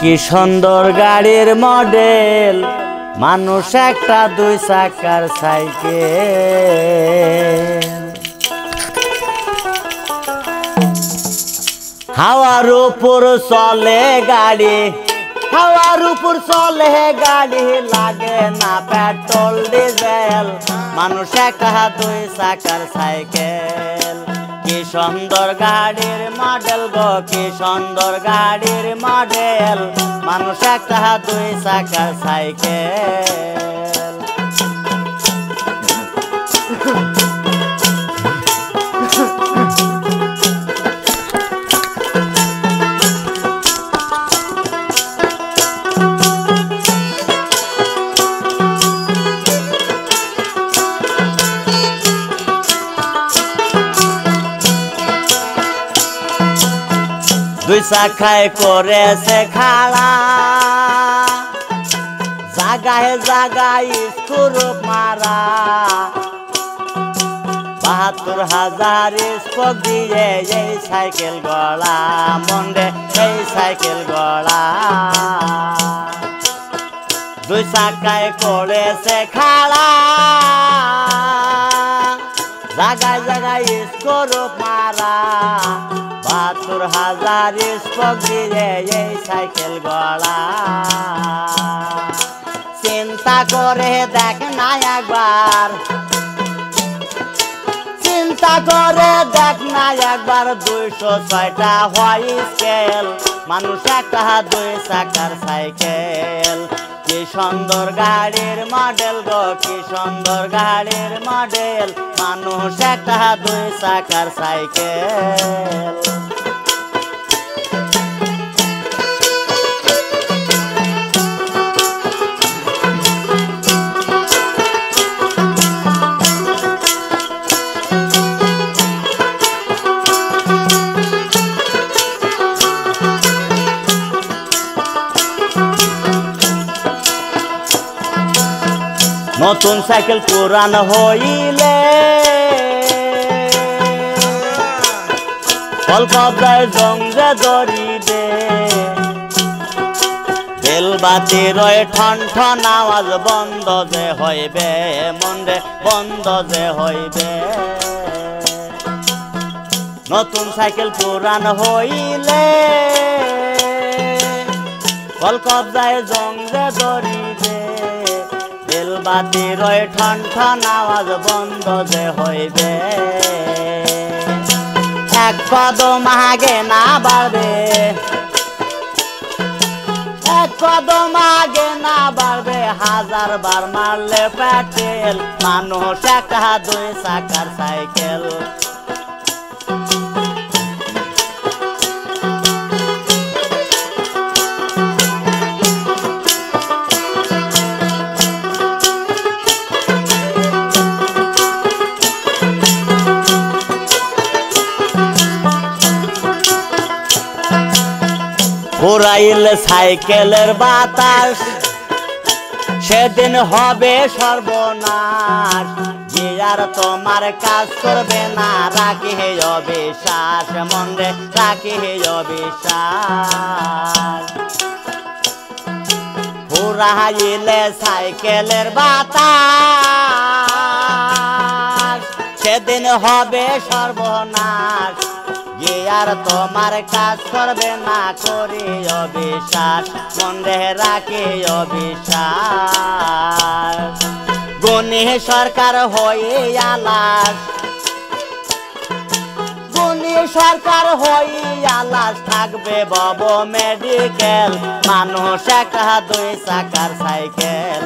কি সুন্দর গাড়ির মডেল, মানুষ একটা দুই চাকার সাইকেল। হাওয়ার উপর চলে গাড়ি, হাওয়ার উপর চলে গাড়ি, লাগে না পেট্রোল ডিজেল, মানুষ একটা দুই চাকার সাইকেল। কি সুন্দর গাড়ির মডেল গো, কি সুন্দর গাড়ির মডেল, মানুষ একটা দুই চাকার সাইকেল। দুই চাকায় করেছে খাড়া, জাগায় জাগায় স্ক্রু মারা, ৭২,০০০ স্পোক দিয়ে এই সাইকেল গড়া, মন্ডে এই সাইকেল গড়া। দুই চাকায় করেছে খাড়া, জাগায় জাগায় স্ক্রু মারা, ৭২,০০০ স্পোক দিয়ে এই সাইকেল গড়া। চিন্তা করে দেখ না একবার, চিন্তা করে দেখ না একবার, ২০৬টা হয় স্কেল, মানুষ একটা দুই চাকার সাইকেল। কি সুন্দর গাড়ির মডেল গো, কি সুন্দর গাড়ির মডেল, মানুষ একটা দুই চাকার সাইকেল। নতুন সাইকেল পুরান হইলে কলকাতায় জংরে দরিবে, বেলবাতি রয়ে ঠন ঠন আওয়াজ, বন্ধ যে হইবে মন্ডে, বন্ধ যে হইবে। নতুন সাইকেল পুরান হইলে কলকাতায় জংরে দরিবে, বেলবাতি রয়ে ঠন ঠন আওয়াজ, বন্ধ যে হইবে। এক কদম আগে না বাড়বে, এক কদম আগে না বাড়বে, ১০০০ বার মারলে পেটেল, মানুষ একটা দুই চাকার সাইকেল। ঘুরাইলে সাইকেলের বাতাস, সেদিন হবে সর্বনাশ, যে আর তোমার কাজ করবে না, রাখি হে অবিশ্বাস মন্দে, রাখি হে অবিশ্বাস। ঘুরাইলে সাইকেলের বাতাস, সেদিন হবে সর্বনাশ, যে আর তোমার কাজ করবে না, করি অবিশ্বাস মন্দে, রাখি অবিশ্বাস। গুণী সরকার হয়ে আলাস, গুণী সরকার হয়ে আলাস, থাকবে বব মেডিকেল, মানুষ একটা দুই চাকার সাইকেল।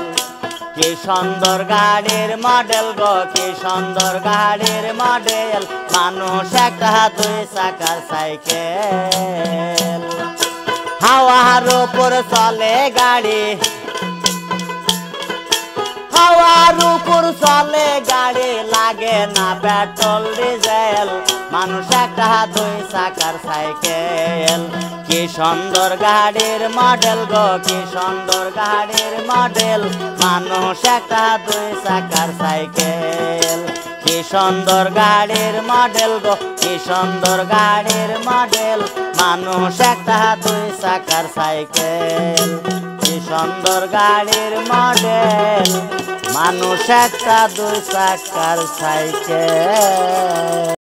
কি সুন্দর গাড়ির মডেল গো, কি সুন্দর গাড়ির মডেল, মানুষ একটা দুই চাকার সাইকেল। হাওয়ার উপর চলে গাড়ি, হাওয়ার উপর চলে গাড়ি, লাগে না পেট্রোল ডিজেল, মানুষ একটা দুই চাকার সাইকেল। কি সুন্দর গাড়ির মডেল গো, কি সুন্দর গাড়ির মডেল, মানুষ একটা দুই চাকার সাইকেল। কি সুন্দর গাড়ির মডেল গো, কি সুন্দর গাড়ির মডেল, মানুষ একটা দুই চাকার সাইকেল। কি সুন্দর গাড়ির মডেল, মানুষ একটা দুই চাকার সাইকেল।